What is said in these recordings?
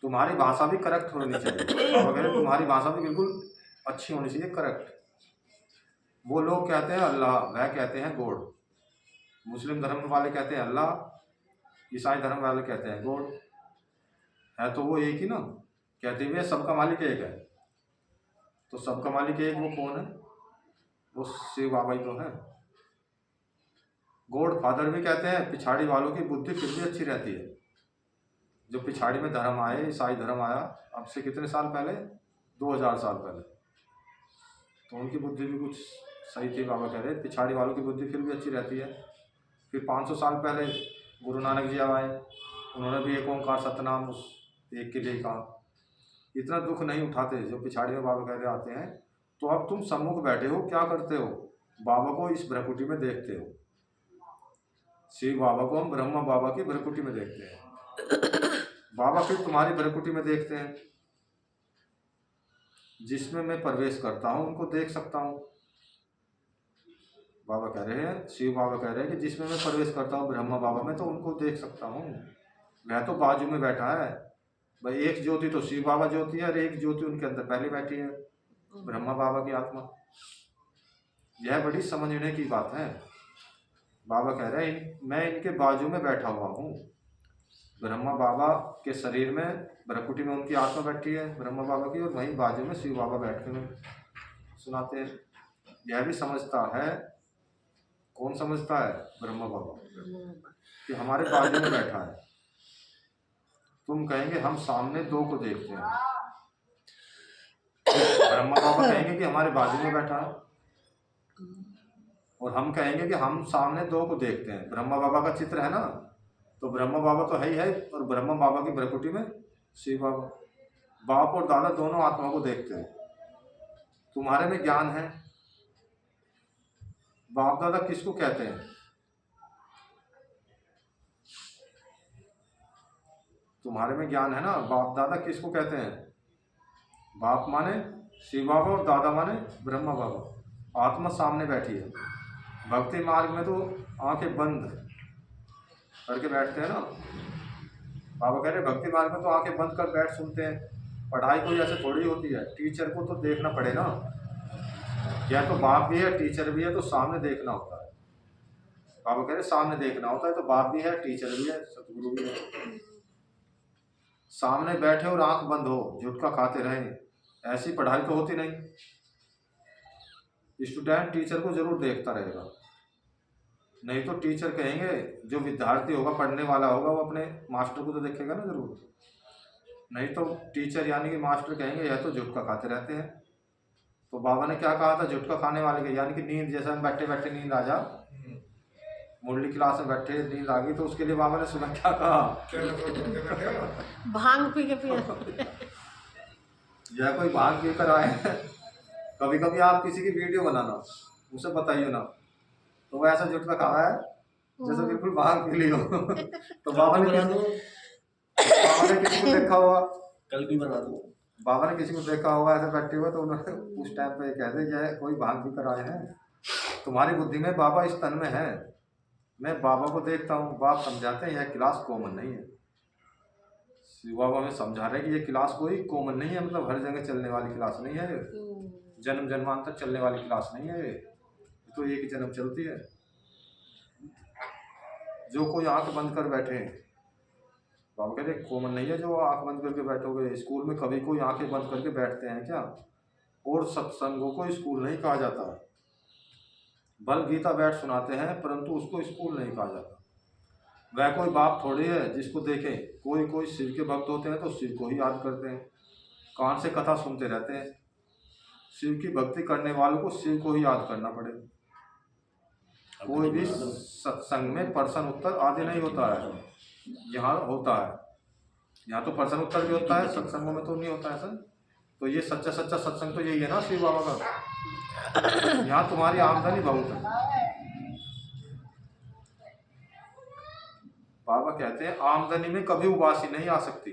तुम्हारी भाषा भी करेक्ट होनी चाहिए। बाबा कह रहे तुम्हारी भाषा भी बिल्कुल अच्छी होनी चाहिए, करेक्ट। वो लोग कहते हैं अल्लाह, वह कहते हैं गॉड। मुस्लिम धर्म वाले कहते हैं अल्लाह, ईसाई धर्म वाले कहते हैं गॉड। है तो वो एक ही ना, कहते हुए सबका मालिक एक है। तो सबका मालिक एक वो कौन है? वो शिव बाबा ही तो है। गॉड फादर भी कहते हैं। पिछाड़ी वालों की बुद्धि फिर भी अच्छी रहती है। जो पिछाड़ी में धर्म आए, ईसाई धर्म आया अब से कितने साल पहले, 2000 साल पहले, तो उनकी बुद्धि भी कुछ सही थी। बाबा कह रहे पिछाड़ी वालों की बुद्धि फिर भी अच्छी रहती है। फिर 500 साल पहले गुरु नानक जी आए, उन्होंने भी एक ओंकार सतनाम उस एक के लिए कहा। इतना दुख नहीं उठाते जो पिछाड़ी में बाबा कह रहे आते हैं। तो अब तुम सम्मुख बैठे हो, क्या करते हो? बाबा को इस भ्रकुटी में देखते हो। शिव बाबा को हम ब्रह्मा बाबा की भ्रकुटी में देखते हैं। बाबा फिर तुम्हारी भ्रकुटी में देखते हैं। जिसमें मैं प्रवेश करता हूँ उनको देख सकता हूँ। बाबा कह रहे हैं, शिव बाबा कह रहे हैं कि जिसमें मैं प्रवेश करता हूँ ब्रह्मा बाबा में, तो उनको देख सकता हूँ। वह तो बाजू में बैठा है भाई। एक ज्योति तो शिव बाबा ज्योति है और एक ज्योति उनके अंदर पहले बैठी है, ब्रह्मा बाबा की आत्मा। यह बड़ी समझने की बात है। बाबा कह रहे हैं मैं इनके बाजू में बैठा हुआ हूँ। ब्रह्मा बाबा के शरीर में, भ्रकुटी में उनकी आत्मा बैठी है ब्रह्मा बाबा की, और वहीं बाजू में शिव बाबा बैठ कर सुनाते हैं। यह भी समझता है। कौन समझता है? ब्रह्मा बाबा, कि हमारे बाजू में बैठा है। तुम कहेंगे हम सामने दो को देखते हैं। ब्रह्मा बाबा कहेंगे कि हमारे बाजू में बैठा है, और हम कहेंगे कि हम सामने दो को देखते हैं। ब्रह्मा बाबा का चित्र है ना, तो ब्रह्मा बाबा तो है ही है, और ब्रह्मा बाबा की भ्रकुटी में शिव बाबा। बाप और दादा दोनों आत्मा को देखते हैं। तुम्हारे में ज्ञान है। बाप दादा किसको कहते हैं? तुम्हारे में ज्ञान है ना, बाप दादा किसको कहते हैं? बाप माने शिव बाबा और दादा माने ब्रह्मा बाबा। आत्मा सामने बैठी है। भक्ति मार्ग में तो आंखें बंद करके बैठते हैं ना। बाबा कह रहे भक्ति मार्ग में तो आंखें बंद कर बैठ सुनते हैं। पढ़ाई कोई ऐसे थोड़ी होती है, टीचर को तो देखना पड़े ना। या तो बाप भी है टीचर भी है, तो सामने देखना होता है। बाबा कह रहे सामने देखना होता है, तो बाप भी है टीचर भी है सतगुरु भी है। सामने बैठे और आंख बंद हो, झुटका खाते रहें, ऐसी पढ़ाई तो होती नहीं। स्टूडेंट टीचर को जरूर देखता रहेगा, नहीं तो टीचर कहेंगे, जो विद्यार्थी होगा पढ़ने वाला होगा वो अपने मास्टर को तो देखेगा ना जरूर। नहीं तो टीचर यानी कि मास्टर कहेंगे यह तो झुटका खाते रहते हैं। तो बाबा ने क्या कहा था झुटका खाने वाले के, यानी कि नींद, जैसे हम बैठे बैठे नींद आ जा, मुरली क्लास में बैठे नींद आ गई, तो उसके लिए बाबा ने सुना क्या कहा? भांग पी के पिया। यह कोई भांग पी कर आए। कभी कभी आप किसी की वीडियो बनाना, उसे बताइए ना, तो वो ऐसा झुटका खा रहा है जैसे बिल्कुल भांग पी ली हो। तो बाबा ने किसी को देखा होगा, कल भी बना दूं। बाबा ने किसी को देखा होगा ऐसे बैठे हुए, तो उन्होंने उस टाइम पे कह दे कि कोई भांग पी कर आए हैं। तुम्हारी बुद्धि में बाबा इस तन में है। मैं बाबा को देखता हूँ। बाप समझाते हैं यह क्लास कॉमन नहीं है। शिव बाबा में समझा रहे हैं कि ये क्लास कोई कॉमन नहीं है, मतलब हर जगह चलने वाली क्लास नहीं है, जन्म जन्मांतर चलने वाली क्लास नहीं है। तो एक ही जन्म चलती है। जो कोई आंख बंद कर बैठे, बाबा कहते कॉमन नहीं है जो आंख बंद करके बैठोगे। स्कूल में कभी कोई आंखें बंद करके बैठते हैं क्या? और सत्संगों को स्कूल नहीं कहा जाता। बल गीता बैठ सुनाते हैं, परंतु उसको स्कूल नहीं कहा जाता। वह कोई बाप थोड़ी है जिसको देखें। कोई कोई शिव के भक्त होते हैं तो शिव को ही याद करते हैं, कान से कथा सुनते रहते हैं। शिव की भक्ति करने वालों को शिव को ही याद करना पड़े। कोई भी सत्संग में प्रश्न उत्तर आदि नहीं होता है। यहाँ होता है, यहाँ तो प्रश्न उत्तर भी होता है, सत्संगों में तो नहीं होता है सर। तो ये सच्चा सच्चा सत्संग तो यही है ना शिव बाबा का। यहाँ तुम्हारी आमदनी बहुत है। बाबा कहते हैं आमदनी में कभी उबासी नहीं आ सकती।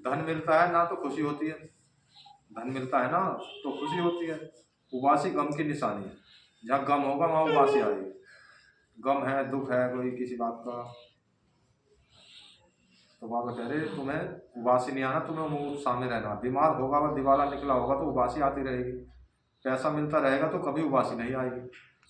धन मिलता है ना तो खुशी होती है, धन मिलता है ना तो खुशी होती है। उबासी गम की निशानी है। जहाँ गम होगा वहाँ उबासी आएगी। गम है, दुख है कोई किसी बात का, तो बाबा कह रहे तुम्हें उबासी नहीं आना, तुम्हें मुंह सामने रहना, बीमार होगा और दिवाला निकला होगा तो उबासी आती रहेगी, पैसा मिलता रहेगा तो कभी उबासी नहीं आएगी।